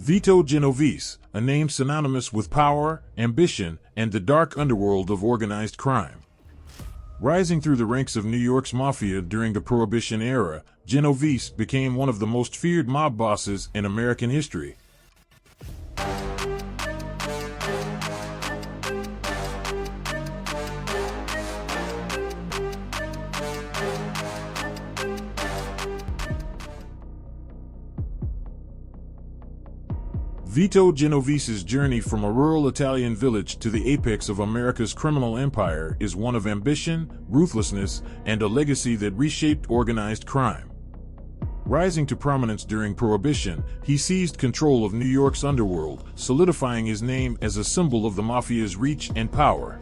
Vito Genovese, a name synonymous with power, ambition, and the dark underworld of organized crime. Rising through the ranks of New York's Mafia during the Prohibition era, Genovese became one of the most feared mob bosses in American history. Vito Genovese's journey from a rural Italian village to the apex of America's criminal empire is one of ambition, ruthlessness, and a legacy that reshaped organized crime. Rising to prominence during Prohibition, he seized control of New York's underworld, solidifying his name as a symbol of the Mafia's reach and power.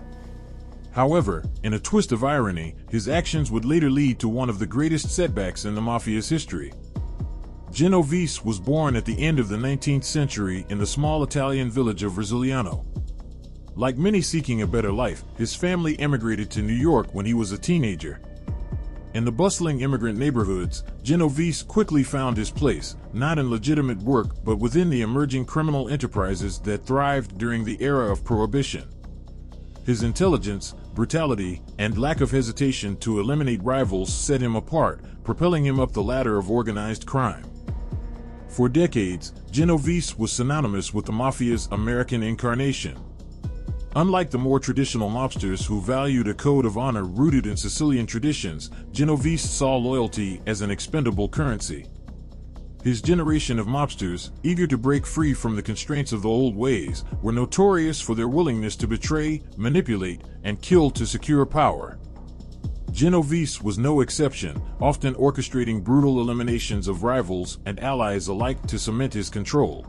However, in a twist of irony, his actions would later lead to one of the greatest setbacks in the Mafia's history. Genovese was born at the end of the 19th century in the small Italian village of Ruthlessness. Like many seeking a better life, his family emigrated to New York when he was a teenager. In the bustling immigrant neighborhoods, Genovese quickly found his place, not in legitimate work but within the emerging criminal enterprises that thrived during the era of Prohibition. His intelligence, brutality, and lack of hesitation to eliminate rivals set him apart, propelling him up the ladder of organized crime. For decades, Genovese was synonymous with the Mafia's American incarnation. Unlike the more traditional mobsters who valued a code of honor rooted in Sicilian traditions, Genovese saw loyalty as an expendable currency. His generation of mobsters, eager to break free from the constraints of the old ways, were notorious for their willingness to betray, manipulate, and kill to secure power. Genovese was no exception, often orchestrating brutal eliminations of rivals and allies alike to cement his control.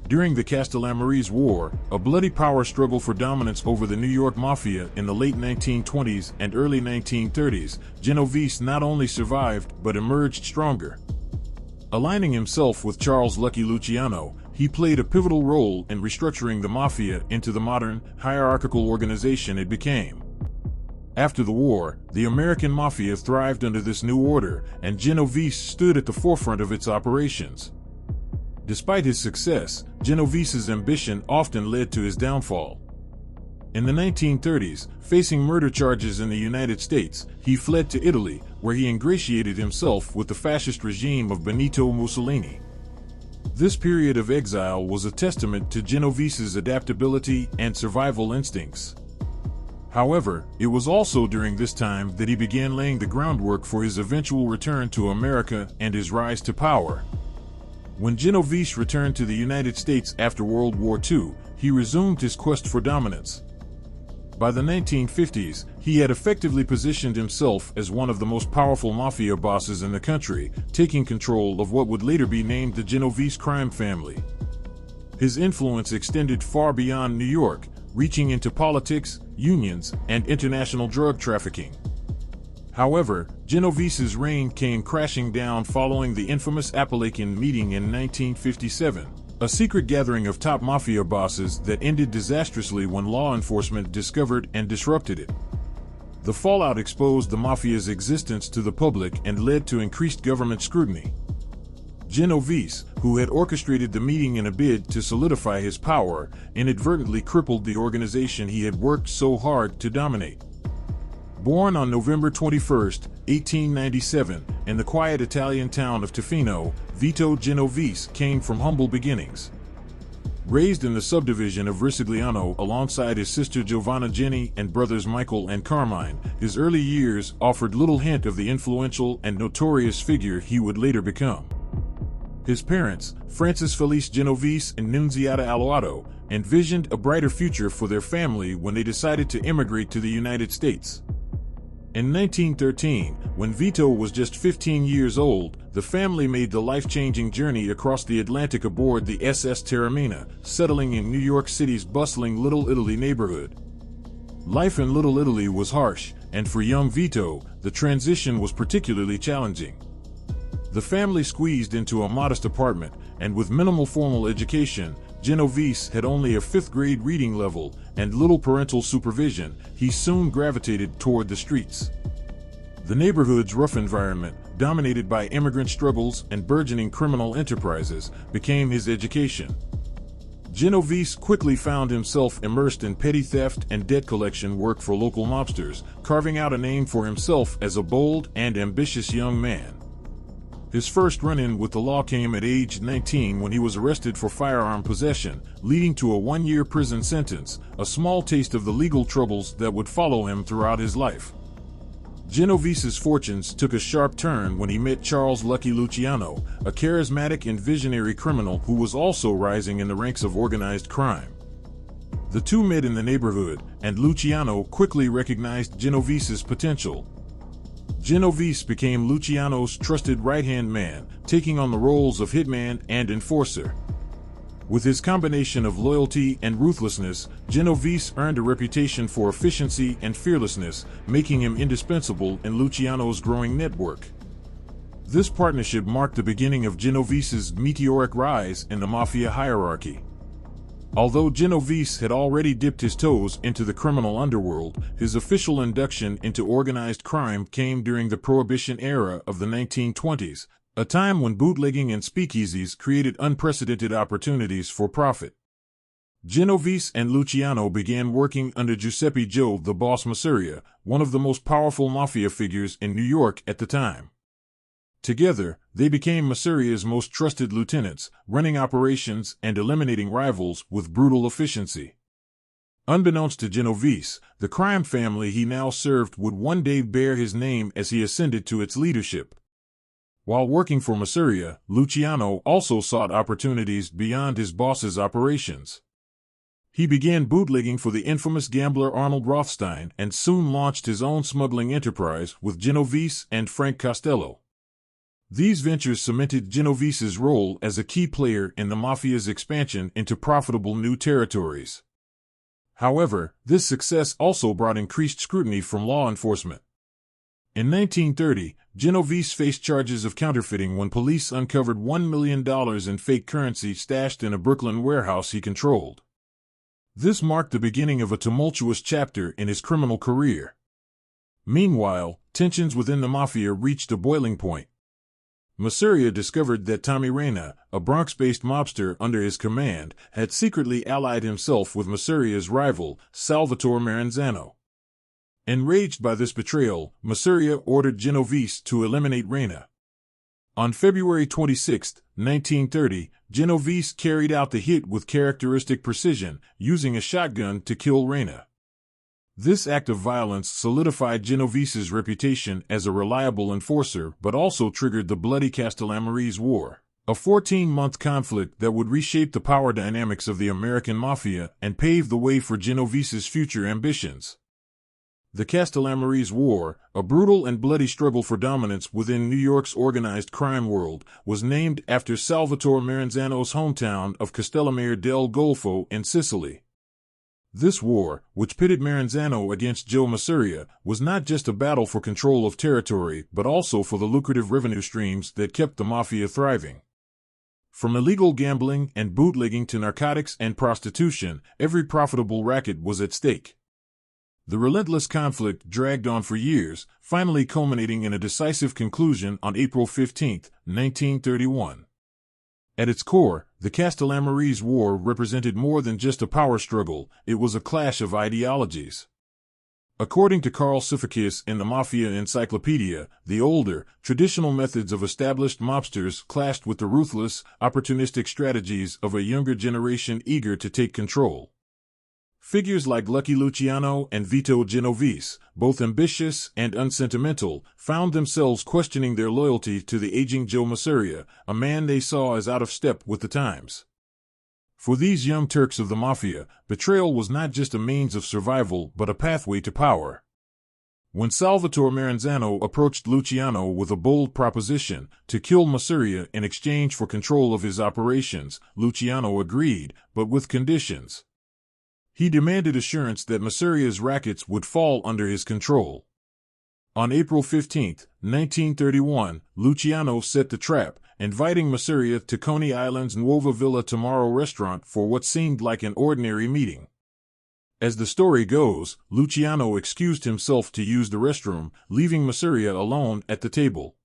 During the Castellammarese War, a bloody power struggle for dominance over the New York Mafia in the late 1920s and early 1930s, Genovese not only survived but emerged stronger. Aligning himself with Charles Lucky Luciano, he played a pivotal role in restructuring the Mafia into the modern, hierarchical organization it became. After the war, the American Mafia thrived under this new order, and Genovese stood at the forefront of its operations. Despite his success, Genovese's ambition often led to his downfall. In the 1930s, facing murder charges in the United States, he fled to Italy, where he ingratiated himself with the fascist regime of Benito Mussolini. This period of exile was a testament to Genovese's adaptability and survival instincts. However, it was also during this time that he began laying the groundwork for his eventual return to America and his rise to power. When Genovese returned to the United States after World War II, he resumed his quest for dominance. By the 1950s, he had effectively positioned himself as one of the most powerful mafia bosses in the country, taking control of what would later be named the Genovese crime family. His influence extended far beyond New York, reaching into politics, unions, and international drug trafficking. However, Genovese's reign came crashing down following the infamous Apalachin meeting in 1957, a secret gathering of top mafia bosses that ended disastrously when law enforcement discovered and disrupted it. The fallout exposed the mafia's existence to the public and led to increased government scrutiny. Genovese, who had orchestrated the meeting in a bid to solidify his power, inadvertently crippled the organization he had worked so hard to dominate. Born on November 21, 1897, in the quiet Italian town of Tofino, Vito Genovese came from humble beginnings. Raised in the subdivision of Ruthlessness alongside his sister Giovanna Jenny and brothers Michael and Carmine, his early years offered little hint of the influential and notorious figure he would later become. His parents, Francis Felice Genovese and Nunziata Aloato, envisioned a brighter future for their family when they decided to immigrate to the United States. In 1913, when Vito was just 15 years old, the family made the life-changing journey across the Atlantic aboard the SS Taormina, settling in New York City's bustling Little Italy neighborhood. Life in Little Italy was harsh, and for young Vito, the transition was particularly challenging. The family squeezed into a modest apartment, and with minimal formal education, Genovese had only a 5th grade reading level and little parental supervision. He soon gravitated toward the streets. The neighborhood's rough environment, dominated by immigrant struggles and burgeoning criminal enterprises, became his education. Genovese quickly found himself immersed in petty theft and debt collection work for local mobsters, carving out a name for himself as a bold and ambitious young man. His first run-in with the law came at age 19 when he was arrested for firearm possession, leading to a 1-year prison sentence, a small taste of the legal troubles that would follow him throughout his life. Genovese's fortunes took a sharp turn when he met Charles Lucky Luciano, a charismatic and visionary criminal who was also rising in the ranks of organized crime. The two met in the neighborhood, and Luciano quickly recognized Genovese's potential. Genovese became Luciano's trusted right-hand man, taking on the roles of hitman and enforcer. With his combination of loyalty and ruthlessness, Genovese earned a reputation for efficiency and fearlessness, making him indispensable in Luciano's growing network. This partnership marked the beginning of Genovese's meteoric rise in the Mafia hierarchy. Although Genovese had already dipped his toes into the criminal underworld, his official induction into organized crime came during the Prohibition era of the 1920s, a time when bootlegging and speakeasies created unprecedented opportunities for profit. Genovese and Luciano began working under Giuseppe Joe the Boss Masuria, one of the most powerful mafia figures in New York at the time. Together, they became Masuria's most trusted lieutenants, running operations and eliminating rivals with brutal efficiency. Unbeknownst to Genovese, the crime family he now served would one day bear his name as he ascended to its leadership. While working for Masuria, Luciano also sought opportunities beyond his boss's operations. He began bootlegging for the infamous gambler Arnold Rothstein and soon launched his own smuggling enterprise with Genovese and Frank Costello. These ventures cemented Genovese's role as a key player in the Mafia's expansion into profitable new territories. However, this success also brought increased scrutiny from law enforcement. In 1930, Genovese faced charges of counterfeiting when police uncovered $1 million in fake currency stashed in a Brooklyn warehouse he controlled. This marked the beginning of a tumultuous chapter in his criminal career. Meanwhile, tensions within the Mafia reached a boiling point. Masuria discovered that Tommy Reyna, a Bronx-based mobster under his command, had secretly allied himself with Masuria's rival, Salvatore Maranzano. Enraged by this betrayal, Masuria ordered Genovese to eliminate Reyna. On February 26, 1930, Genovese carried out the hit with characteristic precision, using a shotgun to kill Reyna. This act of violence solidified Genovese's reputation as a reliable enforcer but also triggered the bloody Castellammarese War, a 14-month conflict that would reshape the power dynamics of the American Mafia and pave the way for Genovese's future ambitions. The Castellammarese War, a brutal and bloody struggle for dominance within New York's organized crime world, was named after Salvatore Maranzano's hometown of Castellamare del Golfo in Sicily. This war, which pitted Maranzano against Joe Masuria, was not just a battle for control of territory but also for the lucrative revenue streams that kept the Mafia thriving. From illegal gambling and bootlegging to narcotics and prostitution, every profitable racket was at stake. The relentless conflict dragged on for years, finally culminating in a decisive conclusion on April 15, 1931. At its core, the Castellammarese War represented more than just a power struggle, it was a clash of ideologies. According to Carl Sifakis in the Mafia Encyclopedia, the older, traditional methods of established mobsters clashed with the ruthless, opportunistic strategies of a younger generation eager to take control. Figures like Lucky Luciano and Vito Genovese, both ambitious and unsentimental, found themselves questioning their loyalty to the aging Joe Masuria, a man they saw as out of step with the times. For these young Turks of the Mafia, betrayal was not just a means of survival but a pathway to power. When Salvatore Maranzano approached Luciano with a bold proposition to kill Masuria in exchange for control of his operations, Luciano agreed, but with conditions. He demanded assurance that Masuria's rackets would fall under his control. On April 15, 1931, Luciano set the trap, inviting Masuria to Coney Island's Nuova Villa Tomorrow restaurant for what seemed like an ordinary meeting. As the story goes, Luciano excused himself to use the restroom, leaving Masuria alone at the table.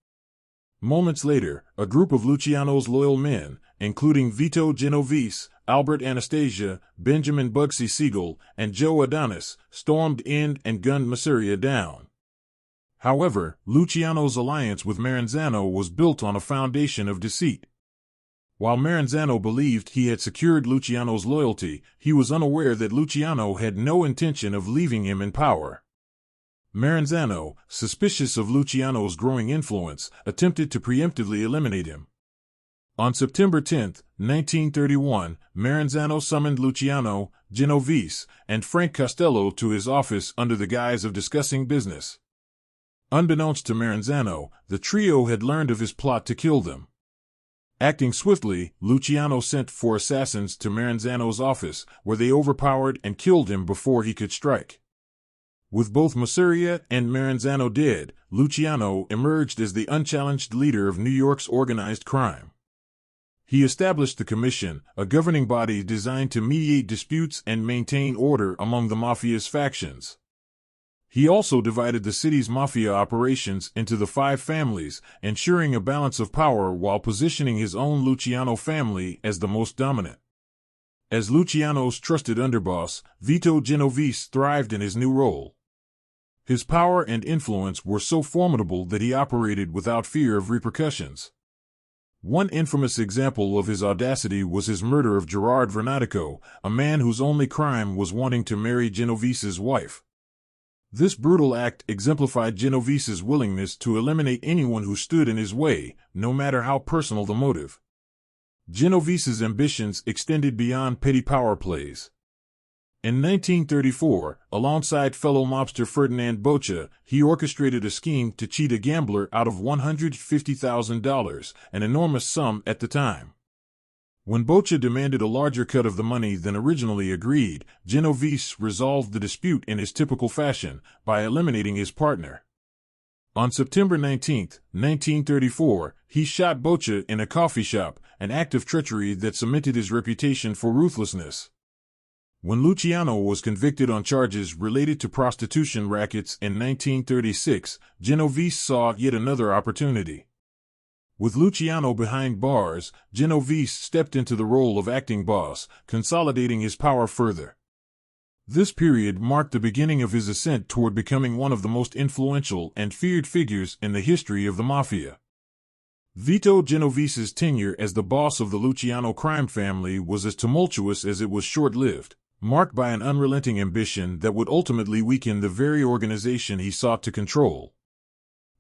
Moments later, a group of Luciano's loyal men, including Vito Genovese, Albert Anastasia, Benjamin Bugsy Siegel, and Joe Adonis, stormed in and gunned Mafia down. However, Luciano's alliance with Maranzano was built on a foundation of deceit. While Maranzano believed he had secured Luciano's loyalty, he was unaware that Luciano had no intention of leaving him in power. Maranzano, suspicious of Luciano's growing influence, attempted to preemptively eliminate him. On September 10, 1931, Maranzano summoned Luciano, Genovese, and Frank Costello to his office under the guise of discussing business. Unbeknownst to Maranzano, the trio had learned of his plot to kill them. Acting swiftly, Luciano sent 4 assassins to Maranzano's office, where they overpowered and killed him before he could strike. With both Mafia and Maranzano dead, Luciano emerged as the unchallenged leader of New York's organized crime. He established the Commission, a governing body designed to mediate disputes and maintain order among the Mafia's factions. He also divided the city's Mafia operations into the 5 families, ensuring a balance of power while positioning his own Luciano family as the most dominant. As Luciano's trusted underboss, Vito Genovese thrived in his new role. His power and influence were so formidable that he operated without fear of repercussions. One infamous example of his audacity was his murder of Gerard Vernatico, a man whose only crime was wanting to marry Genovese's wife. This brutal act exemplified Genovese's willingness to eliminate anyone who stood in his way, no matter how personal the motive. Genovese's ambitions extended beyond petty power plays. In 1934, alongside fellow mobster Ferdinand Boccia, he orchestrated a scheme to cheat a gambler out of $150,000, an enormous sum at the time. When Boccia demanded a larger cut of the money than originally agreed, Genovese resolved the dispute in his typical fashion, by eliminating his partner. On September 19, 1934, he shot Boccia in a coffee shop, an act of treachery that cemented his reputation for ruthlessness. When Luciano was convicted on charges related to prostitution rackets in 1936, Genovese saw yet another opportunity. With Luciano behind bars, Genovese stepped into the role of acting boss, consolidating his power further. This period marked the beginning of his ascent toward becoming one of the most influential and feared figures in the history of the Mafia. Vito Genovese's tenure as the boss of the Luciano crime family was as tumultuous as it was short-lived, marked by an unrelenting ambition that would ultimately weaken the very organization he sought to control.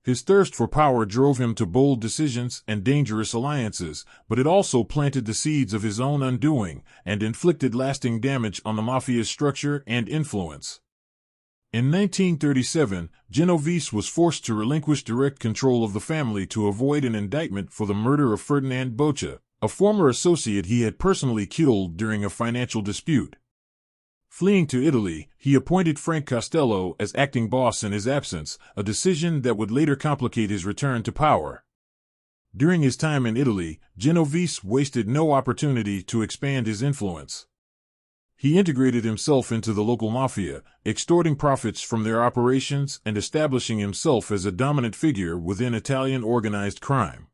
His thirst for power drove him to bold decisions and dangerous alliances, but it also planted the seeds of his own undoing and inflicted lasting damage on the Mafia's structure and influence. In 1937, Genovese was forced to relinquish direct control of the family to avoid an indictment for the murder of Ferdinand Boccia, a former associate he had personally killed during a financial dispute. Fleeing to Italy, he appointed Frank Costello as acting boss in his absence, a decision that would later complicate his return to power. During his time in Italy, Genovese wasted no opportunity to expand his influence. He integrated himself into the local mafia, extorting profits from their operations and establishing himself as a dominant figure within Italian organized crime.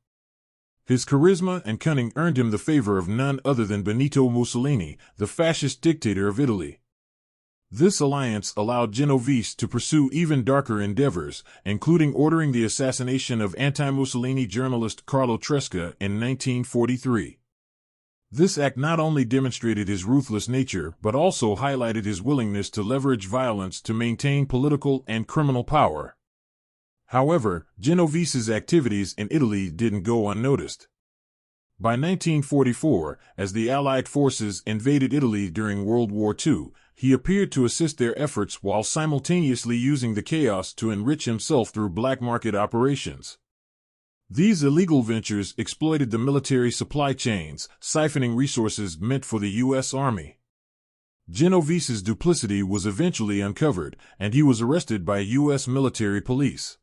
His charisma and cunning earned him the favor of none other than Benito Mussolini, the fascist dictator of Italy. This alliance allowed Genovese to pursue even darker endeavors, including ordering the assassination of anti-Mussolini journalist Carlo Tresca in 1943. This act not only demonstrated his ruthless nature but also highlighted his willingness to leverage violence to maintain political and criminal power. However, Genovese's activities in Italy didn't go unnoticed. By 1944, as the Allied forces invaded Italy during World War II, he appeared to assist their efforts while simultaneously using the chaos to enrich himself through black market operations. These illegal ventures exploited the military supply chains, siphoning resources meant for the U.S. Army. Genovese's duplicity was eventually uncovered, and he was arrested by U.S. military police.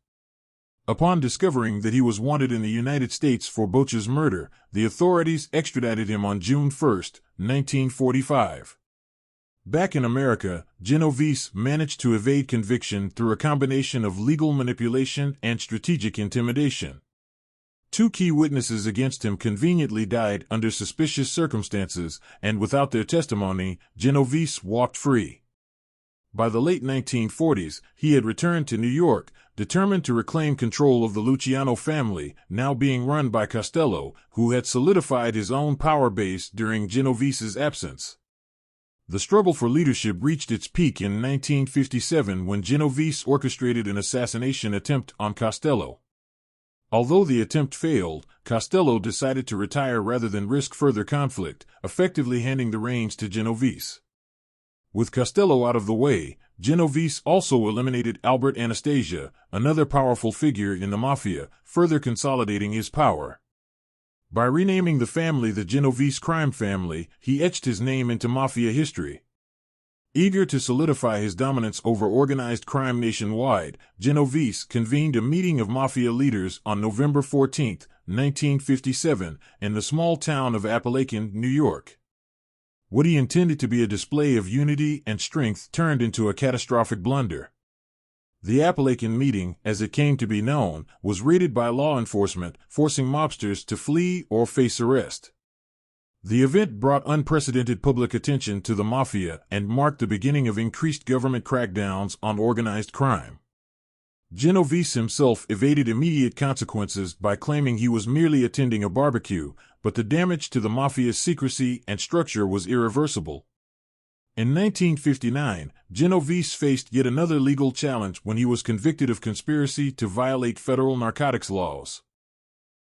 Upon discovering that he was wanted in the United States for Boccia's murder, the authorities extradited him on June 1, 1945. Back in America, Genovese managed to evade conviction through a combination of legal manipulation and strategic intimidation. Two key witnesses against him conveniently died under suspicious circumstances, and without their testimony, Genovese walked free. By the late 1940s, he had returned to New York, determined to reclaim control of the Luciano family, now being run by Castello, who had solidified his own power base during Genovese's absence. The struggle for leadership reached its peak in 1957 when Genovese orchestrated an assassination attempt on Castello. Although the attempt failed, Castello decided to retire rather than risk further conflict, effectively handing the reins to Genovese. With Castello out of the way, Genovese also eliminated Albert Anastasia, another powerful figure in the Mafia, further consolidating his power. By renaming the family the Genovese crime family, he etched his name into Mafia history. Eager to solidify his dominance over organized crime nationwide, Genovese convened a meeting of Mafia leaders on November 14, 1957, in the small town of Apalachin, New York. What he intended to be a display of unity and strength turned into a catastrophic blunder. The Apalachin meeting, as it came to be known, was raided by law enforcement, forcing mobsters to flee or face arrest. The event brought unprecedented public attention to the Mafia and marked the beginning of increased government crackdowns on organized crime. Genovese himself evaded immediate consequences by claiming he was merely attending a barbecue, but the damage to the Mafia's secrecy and structure was irreversible. In 1959, Genovese faced yet another legal challenge when he was convicted of conspiracy to violate federal narcotics laws.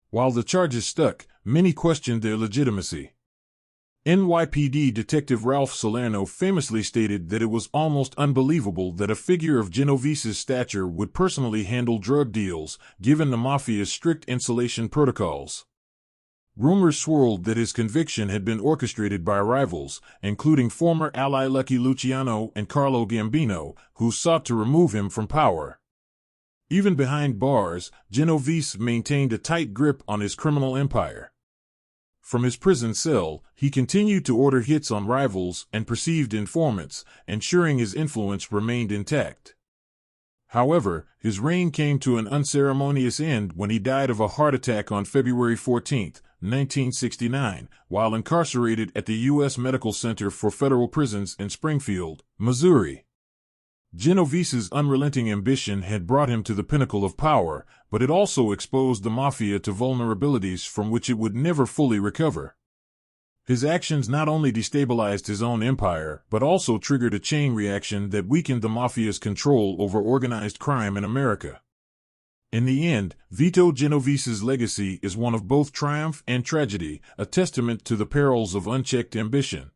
While the charges stuck, many questioned their legitimacy. NYPD Detective Ralph Salerno famously stated that it was almost unbelievable that a figure of Genovese's stature would personally handle drug deals, given the Mafia's strict insulation protocols. Rumors swirled that his conviction had been orchestrated by rivals, including former ally Lucky Luciano and Carlo Gambino, who sought to remove him from power. Even behind bars, Genovese maintained a tight grip on his criminal empire. From his prison cell, he continued to order hits on rivals and perceived informants, ensuring his influence remained intact. However, his reign came to an unceremonious end when he died of a heart attack on February 14, 1969, while incarcerated at the U.S. Medical Center for Federal Prisons in Springfield, Missouri. Genovese's unrelenting ambition had brought him to the pinnacle of power, but it also exposed the Mafia to vulnerabilities from which it would never fully recover. His actions not only destabilized his own empire, but also triggered a chain reaction that weakened the Mafia's control over organized crime in America. In the end, Vito Genovese's legacy is one of both triumph and tragedy, a testament to the perils of unchecked ambition.